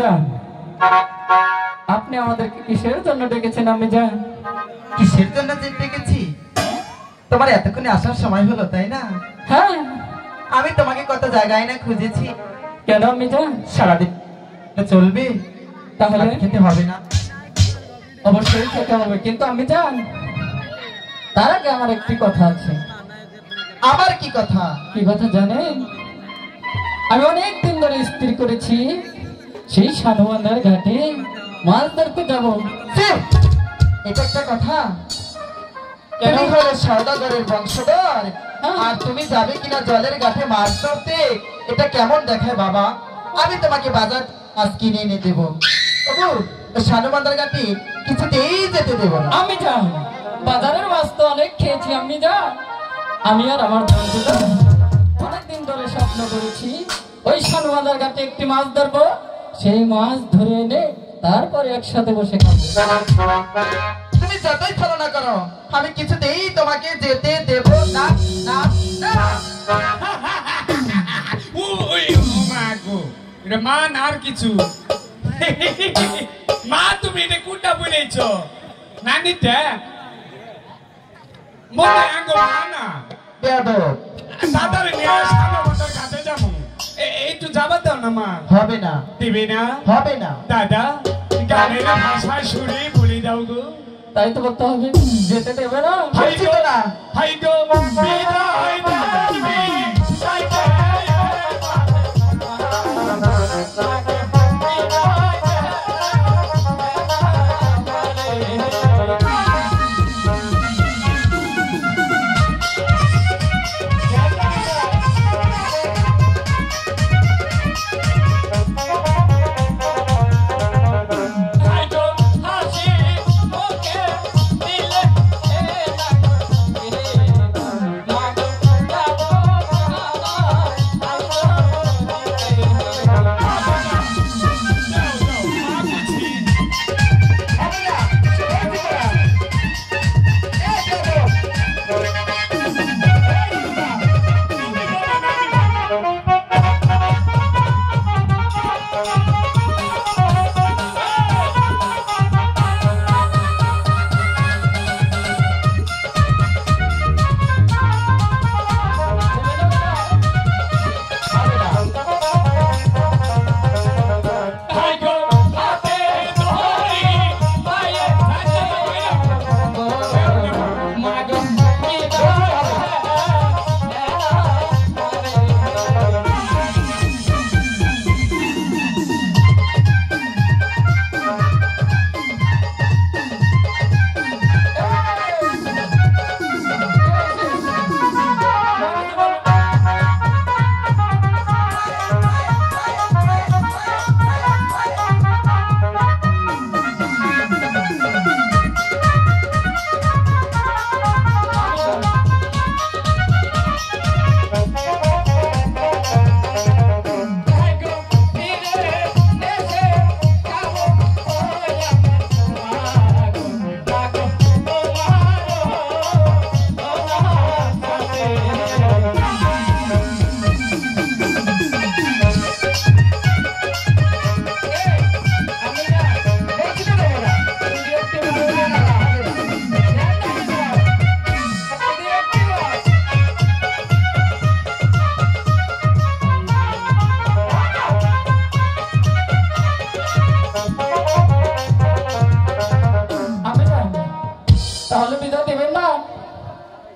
যান, আপনি আমাদেরকে কিসের জন্য ডেকেছেন? আমি যান, কিসের জন্য যে ডেকেছি? তোমার এতক্ষণে আসার সময় হলো, তাই না? হ্যাঁ। আমি তোমাকে কত জায়গায় না খুঁজেছি। কেন আমি যান? সারাদিন চলবে? তাহলে খেতে হবে না? অবশ্যই খেতে হবে, কিন্তু আমি যান তার আগে আমার একটি কথা আছে। আবার কি কথা? কি কথা জানেন? আমি অনেক দিন ধরে স্থির করেছি সেই সানুয়ান্দার ঘাটে মাছ ধরতে যাব। এটা একটা কথা? তুমি হলে সওদাগরের বংশধর, আর তুমি যাবে কিনা জলের ঘাটে মাছ ধরতে? এটা কেমন দেখায় বাবা? আমি তোমাকে বাজার মাছ কিনে এনে দেবো, সানুবান্দার ঘাটে কিছুতেই যেতে দেবো না। আমি যান, বাজারের মাছ তো অনেক খেয়েছি। আমি যান, আমি আর আমার বন্ধুরা অনেকদিন ধরে স্বপ্ন করেছি ওই সানুবান্দার ঘাটে একটি মাছ ধরবো, সেই মাছ ধরে এনে তারপরে একসাথে বসে খাবো। তুমি যতই ছলনা করো, আমি কিছুতেই তোমাকে যেতে দেব না, না, না। মা না আর কিছু মা, তুমি এটা কোনটা বলেছ? নানিটা মনে আঙ্গো মা না দাদারে নিয়ে সামনের কাছে যাবো, একটু যাবার দাও না মা। হবে না। দিবি না? হবে না। দাদা গানের ভাষায় সুরে বলে দাও গো। তাই তো বলতে হবে, যেতে দেবে না। হাই গো না, হাই গো বিদায় দাবি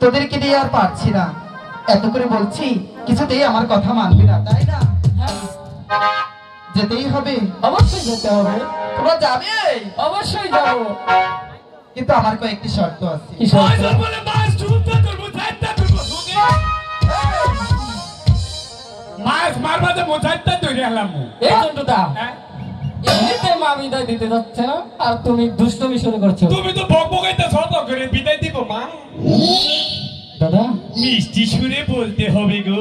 তোদেরকে দিয়ে আর পারছি না, এত করে বলছি কিছুতেই আমার কথা মানবি না, তাই না? যেতেই হবে। অবশ্যই যেতে হবে। তোমরা যাবে? অবশ্যই যাব, কিন্তু আমার কয়েকটি শর্ত আছে। মাছ মারবাতে মোচাইটা তৈরি হলাম। এই জন্টুদা এমনিতে মা বিদায় দিতে যাচ্ছে না, আর তুমি দুষ্টমি শুরু করছো। তুমি তো বক বকাইতে সব করে বিদায় দিব মা। দাদা মিষ্টি সুরে বলতে হবে গো।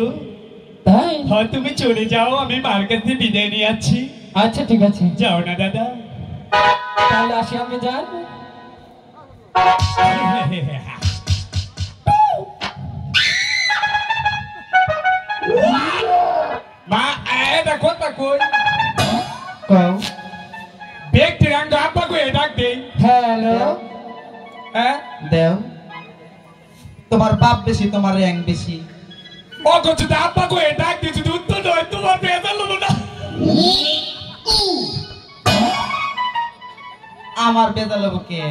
তাই? হয় তুমি চলে যাও, আমি মার কাছে বিদায় নিয়ে আছি। আচ্ছা ঠিক আছে, যাও না দাদা। তাহলে আসি, আমি যান। মা এটা কথা কই। তোমার বাপ বেশি, তোমার র্যাঙ্ক বেশি। অগো যদি আব্বা কয়ে ডাক দিয়ে যদি উত্তর দেয় তোমার বেজাল হলো না? আমার বেজাল হবো কে?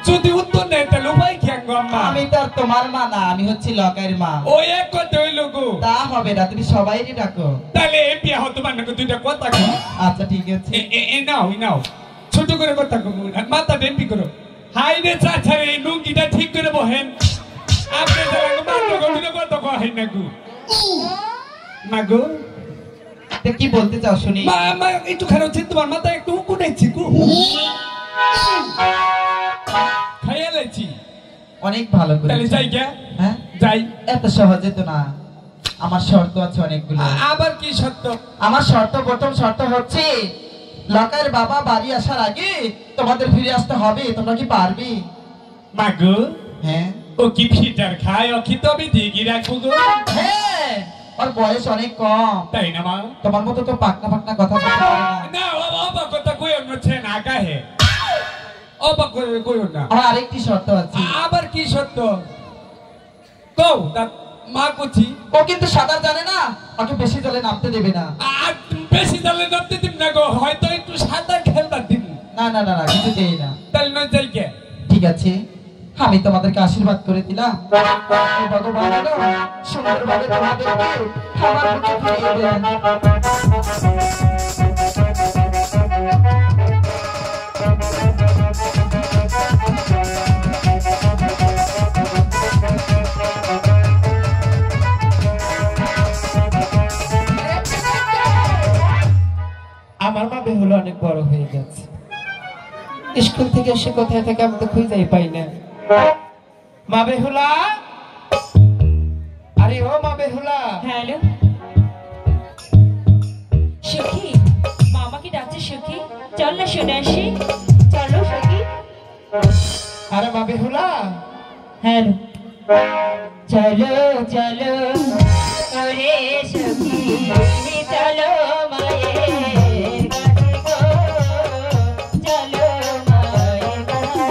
যদি উত্তর নেই তাহলে উপায় কি আম্মা? আমি তো আর তোমার মা না, আমি হচ্ছি লকাইয়ের মা। ওই এক কথা হইল গো। তা হবে না, তুমি সবাইকে ডাকো। তাহলে এই বিয়া হতো মানে দুইটা কথা কো। আচ্ছা ঠিক আছে। নাও ছোট করে কথা কো, মাথা ডেম্পি করো। হাই রে চাচা রে, লুঙ্গিটা ঠিক করে বহেন। আপনি যারা মাত্র গলিতে কথা কো হাই না গো। মা গো, কি বলতে চাও শুনি? মা একটু খারাপ হচ্ছে, তোমার মাথা একটু উকুটাইছি গো। খাইয়া লাইছি। অনেক ভালো করে। তাহলে যাই কে? হ্যাঁ যাই। এত সহজে তো না, আমার শর্ত আছে অনেকগুলো। আবার কি শর্ত? আমার শর্ত, প্রথম শর্ত হচ্ছে লকাইয়ের বাবা বাড়ি আসার আগে তোমাদের ফিরে আসতে হবে। তোমরা কি পারবে? মা গো, হ্যাঁ। ও কি ফিটার খায়? ও কি তবে দিগি রাখবো গো? হ্যাঁ, ওর বয়স অনেক কম। তাই না মা? তোমার মতো তো পাকনা পাকনা কথা বলতে পারে না। না বাবা কথা কইও না, ছে না কাহে অবাক করে কইও না। আমার আরেকটি শর্ত আছে। আবার কি শর্ত? কও তা মা কুচি। ও কিন্তু সাঁতার জানে না, ওকে বেশি জলে নামতে দেবে না। আর বেশি জালে নামতে দিন না গো, হয়তো একটু সাঁতার খেলবার দিন। না না না না, কিছু দেই না। তাহলে নয় যাই কে? ঠিক আছে, আমি তোমাদেরকে আশীর্বাদ করে দিলাম। ভগবান সুন্দরভাবে তোমাদেরকে আমার বুকে ফিরিয়ে দেন। আমার মা বেহুলা অনেক বড় হয়ে গেছে। স্কুল থেকে এসে কোথায় থেকে আমি তো খুঁজেই পাই না। মা বেহুলা, আরে ও মা বেহুলা। হ্যালো সখী, মামাকে ডাকছে সখী, চল না শুনে আসি। চলো সখী। আরে মা বেহুলা। হ্যালো, চলো চলো ওরে সখী, চলো মায়ের কাছে গো, চলো মায়ের কাছে।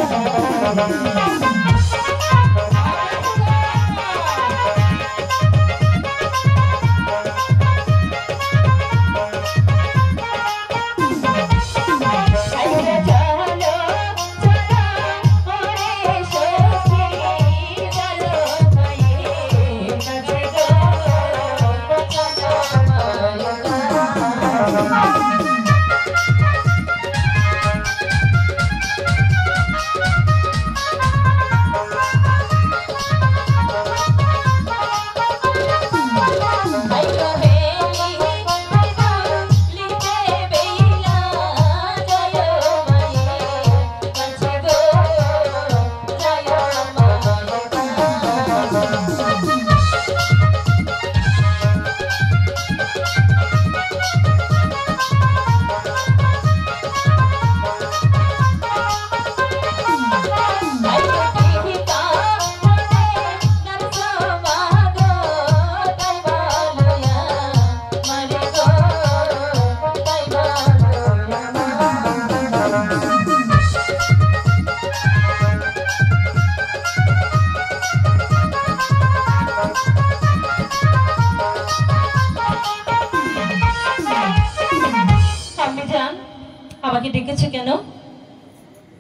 আমাকে ডেকেছো কেন?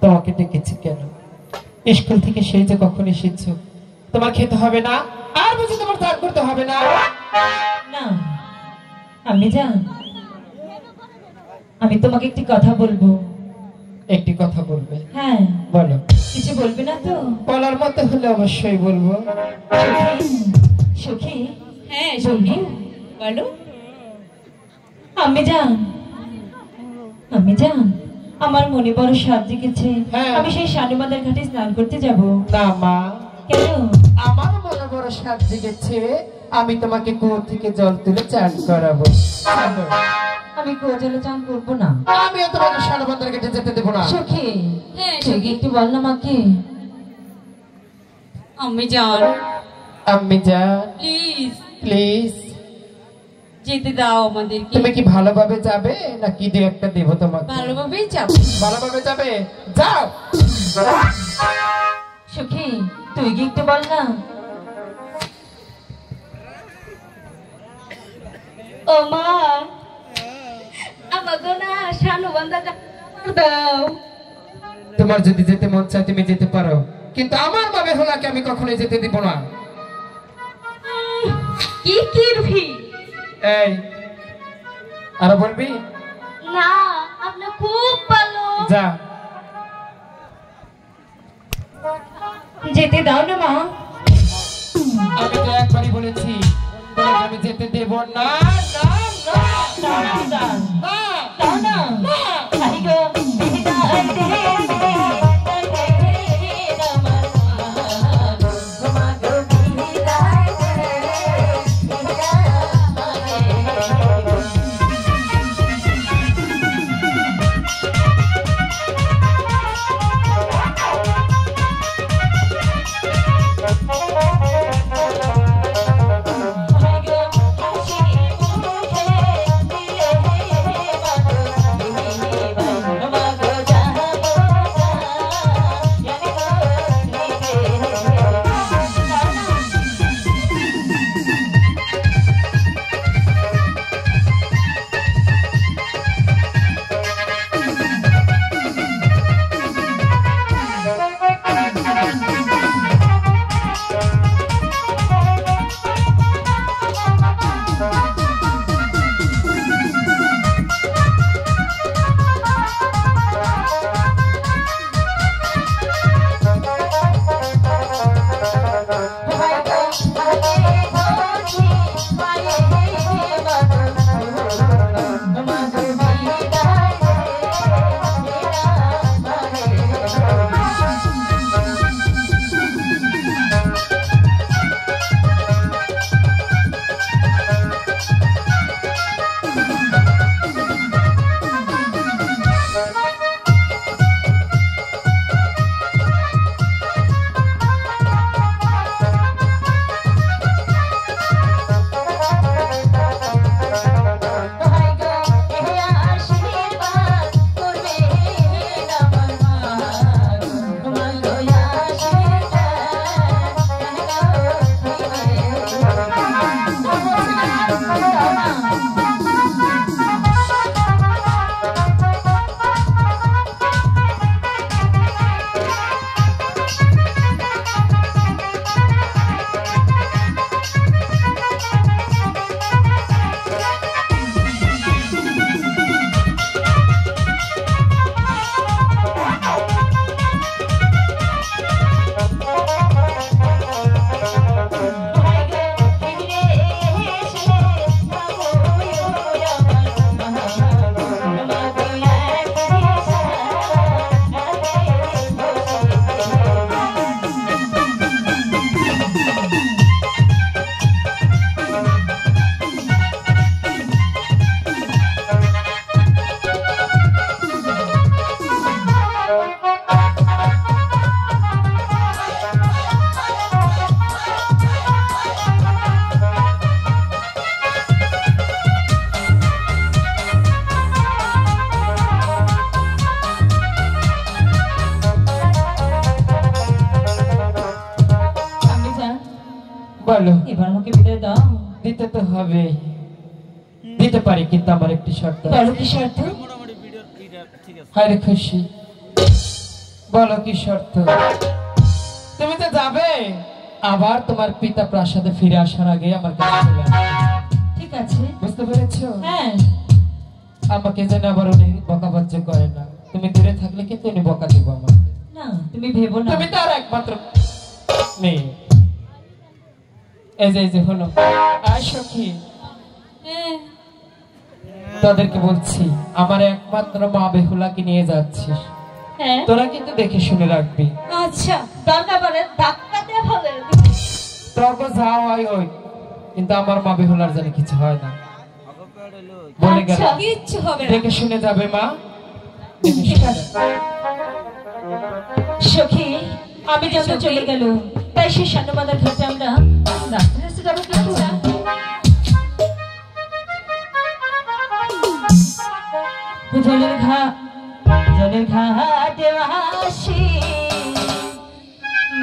তোমাকে ডেকেছি কেন? স্কুল থেকে সেই যে কখন এসেছো, তোমার খেতে হবে না, আর বুঝি তোমার ত্যাগ করতে হবে না? না আমি জান, আমি তোমাকে একটি কথা বলবো। একটি কথা বলবে? হ্যাঁ বলো। কিছু বলবে না তো? বলার মতো হলে অবশ্যই বলবো। সখী, হ্যাঁ সখী বলো। আমি জান, আমি জান, আমার মনে বড় সাপ জেগেছে। আমি সেই শানুমাদের ঘাটে স্নান করতে যাব। না মা। কেন? আমার মনে বড় সাপ জেগেছে, আমি তোমাকে কুয়ো থেকে জল তুলে চান করাবো। আমি কুয়ো জলে চান করবো না। আমিও তোমাকে শানুমাদের ঘাটে যেতে দেবো না। সখী, হ্যাঁ সখী একটু বল না মাকে। আমি জান, আমি জান, প্লিজ প্লিজ যেতে দাও আমাদেরকে। তুমি কি ভালোভাবে যাবে নাকি দু একটা দেবো তোমাকে? ভালোভাবেই যাব। ভালোভাবে যাবে, যাও। সখী তুই কি একটু বল না। ও মা আমাকে না শানু বান্দা দাও। তোমার যদি যেতে মন চায় তুমি যেতে পারো, কিন্তু আমার মা বেহুলাকে আমি কখনোই যেতে দিব না। কি কিরভি? এই আর বলবি না, আপনি খুব ভালো। যা, যেতে দাও না মা। আমি তো একবারই বলেছি তোমাকে আমি যেতে দেব না। না না দাও না, দাও না দাও না। হাই গো বলো। এবার আমাকে বিদায় দাও। দিতে তো হবে, দিতে পারি, কিন্তু আমার একটি শর্ত। বলো কি শর্ত? হায় রে খুশি, বলো কি শর্ত? তুমি তো যাবে, আবার তোমার পিতা প্রাসাদে ফিরে আসার আগে আমার কাছে চলে আসবে। ঠিক আছে, বুঝতে পেরেছো? হ্যাঁ। আমাকে যেন আবার উনি বকাবাজ্য করে না। তুমি দূরে থাকলে কিন্তু উনি বকা দিব আমাকে। না তুমি ভেবো না, তুমি তার একমাত্র মেয়ে। এই যে হলো আর সখী, তাদেরকে বলছি আমার একমাত্র মা বেহুলাকে নিয়ে যাচ্ছিস, হ্যাঁ তোরা কিন্তু দেখে শুনে রাখবি। আচ্ছা, দরকার পড়ে ধাক্কা দিয়ে ফেলে তোকে যাও ওই, কিন্তু আমার মা বেহুলার জানি কিছু হয় না, বলে গেল। কিচ্ছু হবে না, দেখে শুনে যাবে মা, দেখে ঠিক শুনে আছে। যাবে। সখী আমি যত চলে গেল, তাই সেই সান্নবাদের ঘাটে আমরা রাস্তা রাস্তা যাবো কিন্তু জলের ঘাটে আসি